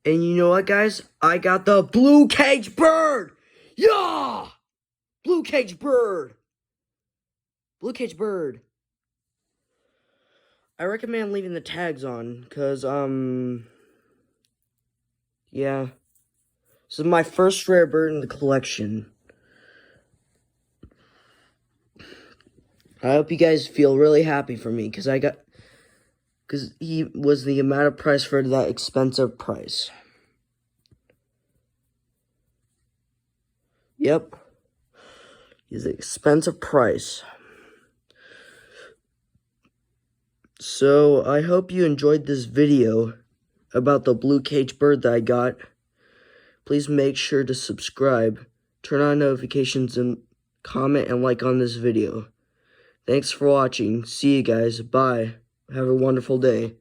And you know what, guys? I got the blue cage bird! Yeah! Blue cage bird! Blue cage bird. I recommend leaving the tags on, because, yeah. This is my first rare bird in the collection. I hope you guys feel really happy for me, because he was the amount of price for that expensive price. Yep. He's an expensive price. So, I hope you enjoyed this video about the blue cage bird that I got. Please make sure to subscribe, turn on notifications, and comment and like on this video. Thanks for watching. See you guys. Bye. Have a wonderful day.